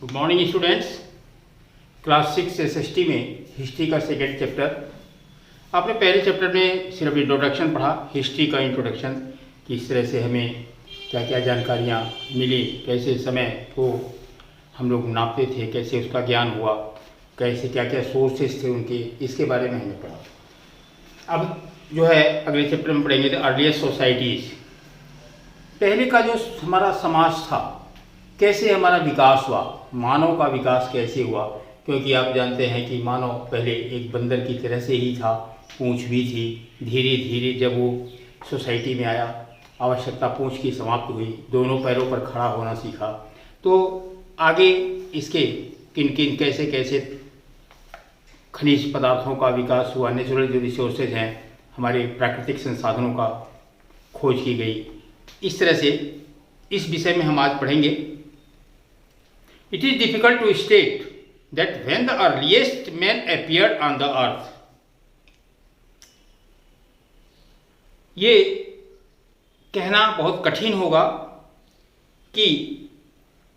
Good morning students. Class 6 SST में history का second chapter. आपने पहले चैप्टर में सिर्फ इंट्रोडक्शन पढ़ा, हिस्ट्री का इंट्रोडक्शन, किस तरह से हमें क्या क्या जानकारियाँ मिली, कैसे समय को हम लोग नापते थे, कैसे उसका ज्ञान हुआ, कैसे क्या क्या सोर्सेस थे उनके, इसके बारे में हमने पढ़ा। अब जो है अगले चैप्टर में पढ़ेंगे द अर्लीस्ट सोसाइटीज़। पहले का जो हमारा समाज था, कैसे हमारा विकास हुआ, मानव का विकास कैसे हुआ, क्योंकि आप जानते हैं कि मानव पहले एक बंदर की तरह से ही था, पूंछ भी थी। धीरे धीरे जब वो सोसाइटी में आया, आवश्यकता पूंछ की समाप्त हुई, दोनों पैरों पर खड़ा होना सीखा, तो आगे इसके किन किन कैसे कैसे खनिज पदार्थों का विकास हुआ, नेचुरल जो रिसोर्सेज हैं, हमारे प्राकृतिक संसाधनों का खोज की गई। इस तरह से इस विषय में हम आज पढ़ेंगे। It is difficult to state that when the earliest man appeared on the earth, ये कहना बहुत कठिन होगा कि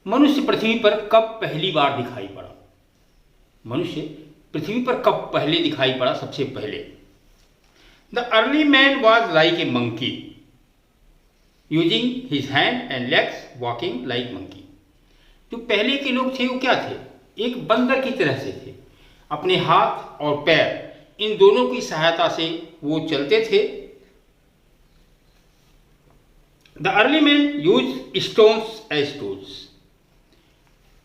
मनुष्य पृथ्वी पर कब पहली बार दिखाई पड़ा। मनुष्य पृथ्वी पर कब पहले दिखाई पड़ा? सबसे पहले The early man was like a monkey, using his hand and legs, walking like monkey. जो पहले के लोग थे वो क्या थे? एक बंदर की तरह से थे। अपने हाथ और पैर इन दोनों की सहायता से वो चलते थे। The early man use stones as tools.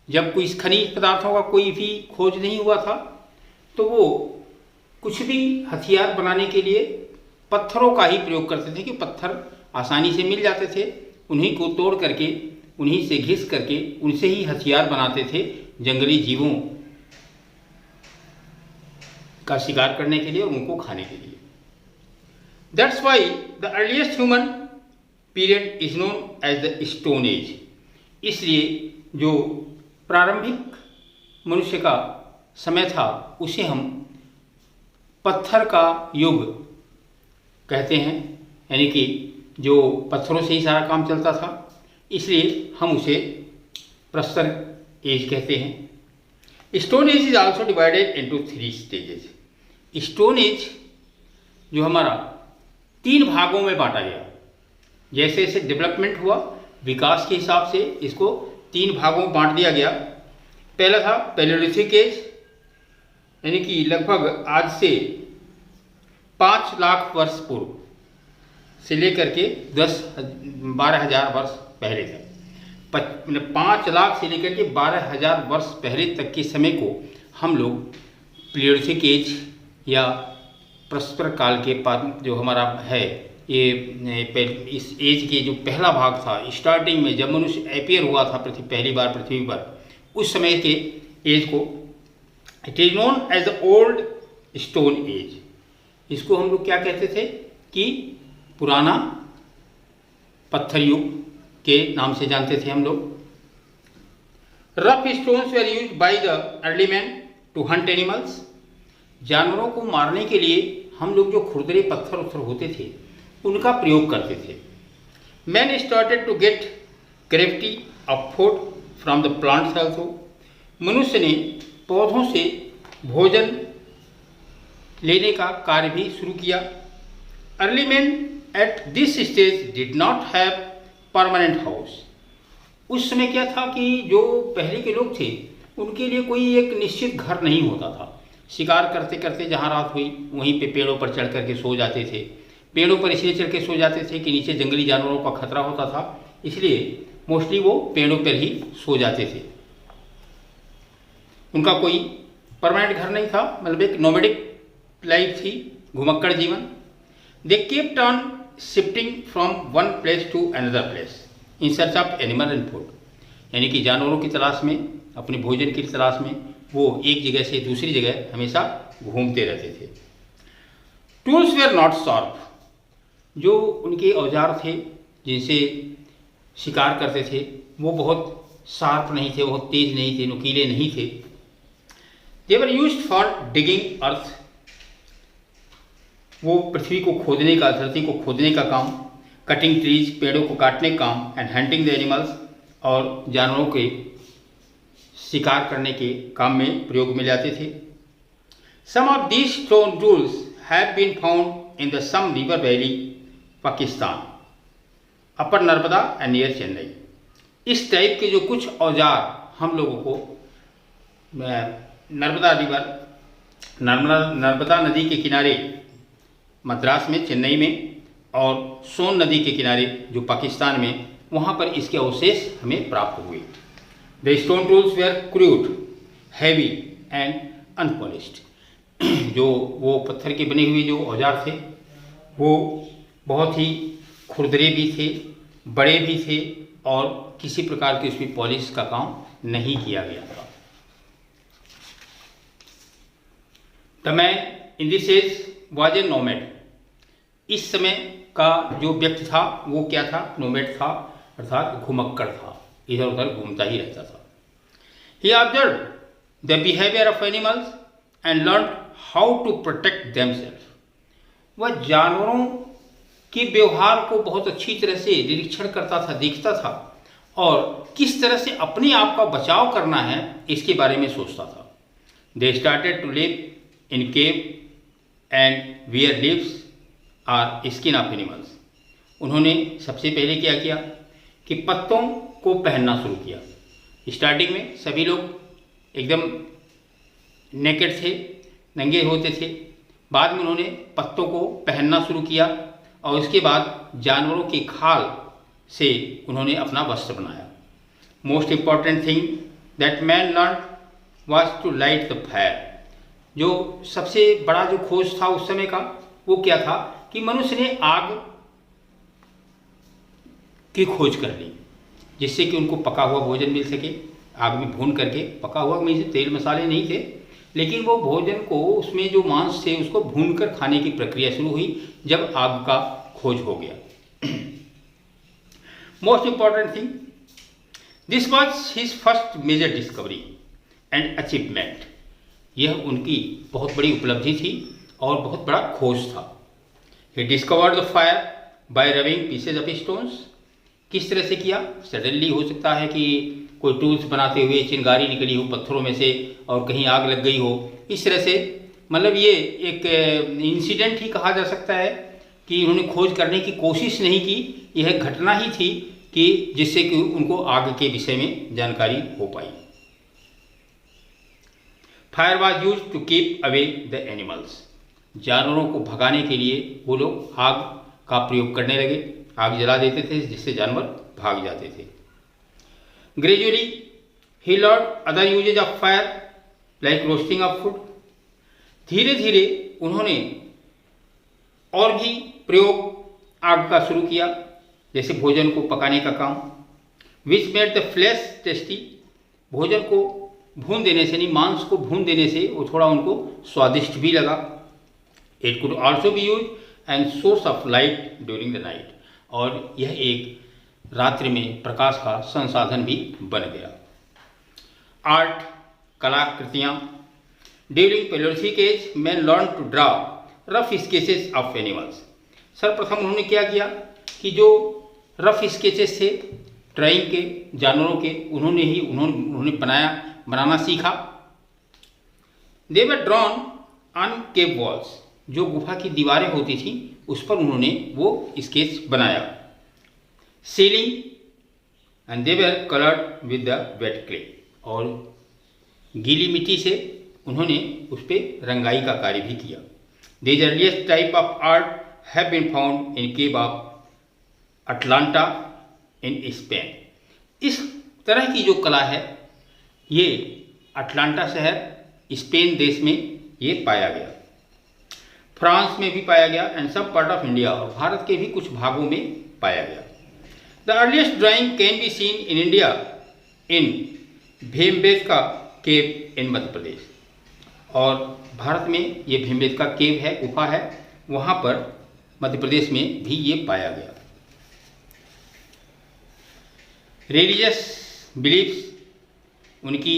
जब कोई खनिज पदार्थों का कोई भी खोज नहीं हुआ था, तो वो कुछ भी हथियार बनाने के लिए पत्थरों का ही प्रयोग करते थे कि पत्थर आसानी से मिल जाते थे, उन्हीं को तोड़ करके, उन्हीं से घिस करके उनसे ही हथियार बनाते थे जंगली जीवों का शिकार करने के लिए और उनको खाने के लिए। That's why the earliest human period is known as the stone age. इसलिए जो प्रारंभिक मनुष्य का समय था उसे हम पत्थर का युग कहते हैं, यानी कि जो पत्थरों से ही सारा काम चलता था, इसलिए हम उसे प्रस्तर एज कहते हैं। Stone age is also divided into 3 stages. Stone age जो हमारा 3 भागों में बांटा गया। जैसे जैसे डेवलपमेंट हुआ, विकास के हिसाब से इसको 3 भागों में बांट दिया गया। पहला था पैलियोलिथिक एज, यानी कि लगभग आज से 5 लाख वर्ष पूर्व से लेकर के 12,000 वर्ष पहले तक, 5 लाख से लेकर के 12,000 वर्ष पहले तक के समय को हम लोग पैलियोलिथिक एज या प्रस्तर काल के जो हमारा है, ये इस एज के जो पहला भाग था, स्टार्टिंग में जब मनुष्य अपीयर हुआ था पहली बार पृथ्वी पर, उस समय के एज को it is known as the old stone age. इसको हम लोग क्या कहते थे कि पुराना पत्थर युग के नाम से जानते थे हम लोग। Rough stones were used by the early man to hunt animals. जानवरों को मारने के लिए हम लोग जो खुरदरे पत्थर उत्थर होते थे उनका प्रयोग करते थे। Man started to get gravity of food from the plants also. मनुष्य ने पौधों से भोजन लेने का कार्य भी शुरू किया। Early man at this stage did not have permanent house. उस समय क्या था कि जो पहले के लोग थे उनके लिए कोई एक निश्चित घर नहीं होता था। शिकार करते करते जहाँ रात हुई वहीं पे पेड़ों पर चढ़ करके सो जाते थे। पेड़ों पर इसलिए चढ़ के सो जाते थे कि नीचे जंगली जानवरों का खतरा होता था, इसलिए मोस्टली वो पेड़ों पर ही सो जाते थे। उनका कोई परमानेंट घर नहीं था, मतलब एक नोमैडिक लाइफ थी, घुमक्कड़ जीवन। They kept on shifting from one place to another place in search of animal and food. यानी कि जानवरों की तलाश में, अपने भोजन की तलाश में वो एक जगह से दूसरी जगह हमेशा घूमते रहते थे। Tools were not sharp. जो उनके औजार थे जिनसे शिकार करते थे वो बहुत शार्प नहीं थे, बहुत तेज नहीं थे, नुकीले नहीं थे। दे वर यूज्ड फॉर डिगिंग अर्थ। वो पृथ्वी को खोदने का, धरती को खोदने का काम, कटिंग ट्रीज, पेड़ों को काटने का काम, एंड हंटिंग द एनिमल्स, और जानवरों के शिकार करने के काम में प्रयोग में लाते थे। Some of these stone tools have been found in the some river valley Pakistan, upper Narmada and near Chennai. इस टाइप के जो कुछ औजार हम लोगों को नर्मदा नदी के किनारे मद्रास में, चेन्नई में, और सोन नदी के किनारे जो पाकिस्तान में, वहाँ पर इसके अवशेष हमें प्राप्त हुए। The stone tools were crude, heavy and unpolished. जो वो पत्थर के बने हुए जो औजार थे वो बहुत ही खुरदरे भी थे, बड़े भी थे, और किसी प्रकार की उसमें पॉलिश का काम नहीं किया गया था। The man in this age was a nomad. इस समय का जो व्यक्ति था वो क्या था? नोमैड था, अर्थात घुमक्कड़ था, इधर उधर घूमता ही रहता था। He observed the behaviour of animals and learn how to protect themselves. वह जानवरों के व्यवहार को बहुत अच्छी तरह से निरीक्षण करता था, देखता था, और किस तरह से अपने आप का बचाव करना है इसके बारे में सोचता था। They started to live in cave and wear leaves or skin of animals. उन्होंने सबसे पहले क्या किया कि पत्तों को पहनना शुरू किया। स्टार्टिंग में सभी लोग एकदम नेकेड थे, नंगे होते थे। बाद में उन्होंने पत्तों को पहनना शुरू किया, और उसके बाद जानवरों की खाल से उन्होंने अपना वस्त्र बनाया। Most important thing that man learn was to light the fire. जो सबसे बड़ा जो खोज था उस समय का वो क्या था कि मनुष्य ने आग की खोज कर ली, जिससे कि उनको पका हुआ भोजन मिल सके। आग में भून करके, पका हुआ में तेल मसाले नहीं थे, लेकिन वो भोजन को, उसमें जो मांस थे उसको भून कर खाने की प्रक्रिया शुरू हुई जब आग का खोज हो गया। Most important thing, this was his first major discovery and achievement. यह उनकी बहुत बड़ी उपलब्धि थी और बहुत बड़ा खोज था। He discovered the fire bye rubbing pieces of stones. किस तरह से किया? सडनली हो सकता है कि कोई टूल्स बनाते हुए चिंगारी निकली हो पत्थरों में से और कहीं आग लग गई हो, इस तरह से। मतलब ये एक इंसिडेंट ही कहा जा सकता है कि उन्होंने खोज करने की कोशिश नहीं की, यह घटना ही थी कि जिससे कि उनको आग के विषय में जानकारी हो पाई। Fire was use to keep away the animals. जानवरों को भगाने के लिए वो लोग आग का प्रयोग करने लगे, आग जला देते थे जिससे जानवर भाग जाते थे। Gradually he learn other uses of fire like roasting of food. धीरे धीरे उन्होंने और भी प्रयोग आग का शुरू किया, जैसे भोजन को पकाने का काम। Which made the flash tasty. भोजन को भून देने से, नहीं मांस को भून देने से वो थोड़ा उनको स्वादिष्ट भी लगा। It could also be use and source of light during the night. और यह एक रात्रि में प्रकाश का संसाधन भी बन गया। आर्ट, कलाकृतियाँ। During palaeolithic age man learn to draw rough sketches of animals. सर्वप्रथम उन्होंने क्या किया कि जो रफ स्केचेस थे ड्राइंग के, जानवरों के, उन्होंने बनाना सीखा। दे वर ड्रॉन ऑन केव वॉल्स। जो गुफा की दीवारें होती थी उस पर उन्होंने वो स्केच बनाया। Ceiling and they were coloured with the wait clay. और गीली मिट्टी से उन्होंने उस पर रंगाई का कार्य भी किया। These earliest type of art have been found in cave of Atlanta in Spain. इस तरह की जो कला है ये अटलांटा शहर स्पेन देश में ये पाया गया, फ्रांस में भी पाया गया एंड सब पार्ट ऑफ इंडिया, और भारत के भी कुछ भागों में पाया गया। The earliest drawing can be seen in India in Bhimbetka cave in Madhya Pradesh. और भारत में ये भीमबेटका केव है, गुफा है, वहाँ पर मध्य प्रदेश में भी ये पाया गया। Religious beliefs. उनकी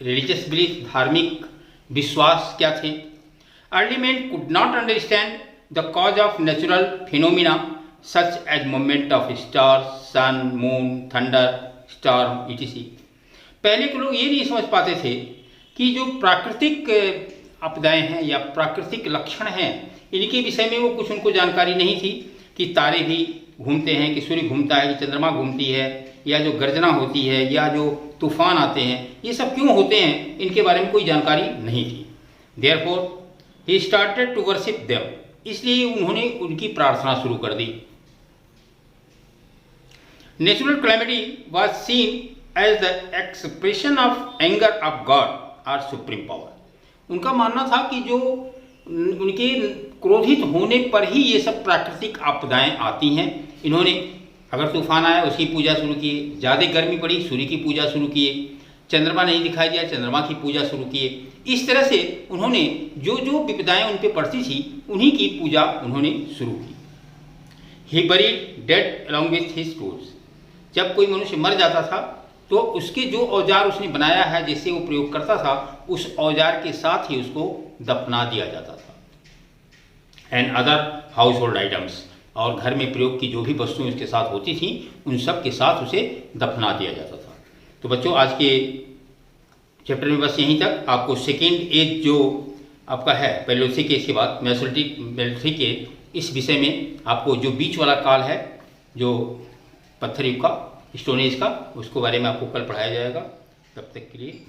रिलीजियस बिलीफ, धार्मिक विश्वास क्या थे? Early man could not understand the cause of natural phenomena such as movement of stars, sun, moon, thunder, storm, etc. पहले के लोग ये नहीं समझ पाते थे कि जो प्राकृतिक आपदाएं हैं या प्राकृतिक लक्षण हैं, इनके विषय में वो कुछ उनको जानकारी नहीं थी कि तारे भी घूमते हैं, कि सूर्य घूमता है, कि चंद्रमा घूमती है, या जो गर्जना होती है, या जो तूफान आते हैं, ये सब क्यों होते हैं, इनके बारे में कोई जानकारी नहीं थी। Therefore he started to worship them, इसलिए उन्होंने उनकी प्रार्थना शुरू कर दी। Natural calamity was seen as the expression of anger of god और सुप्रीम पावर। उनका मानना था कि जो उनके क्रोधित होने पर ही ये सब प्राकृतिक आपदाएं आती हैं। इन्होंने अगर तूफान आया उसकी पूजा शुरू की, ज़्यादा गर्मी पड़ी सूर्य की पूजा शुरू किए, चंद्रमा नहीं दिखाई दिया चंद्रमा की पूजा शुरू किए। इस तरह से उन्होंने जो जो विपदाएं उन पर पड़ती थी उन्हीं की पूजा उन्होंने शुरू की। He buried dead along with his tools, जब कोई मनुष्य मर जाता था तो उसके जो औजार उसने बनाया है जिससे वो प्रयोग करता था, उस औजार के साथ ही उसको दफना दिया जाता था। And other house hold items, और घर में प्रयोग की जो भी वस्तुएं उसके साथ होती थी उन सब के साथ उसे दफना दिया जाता था। तो बच्चों आज के चैप्टर में बस यहीं तक। आपको सेकेंड एज जो आपका है पैलियोलिथिक एज के बाद मेसोलिथिक एज, इस विषय में आपको जो बीच वाला काल है जो पत्थर युग का, स्टोन एज का, उसको बारे में आपको कल पढ़ाया जाएगा। तब तक के लिए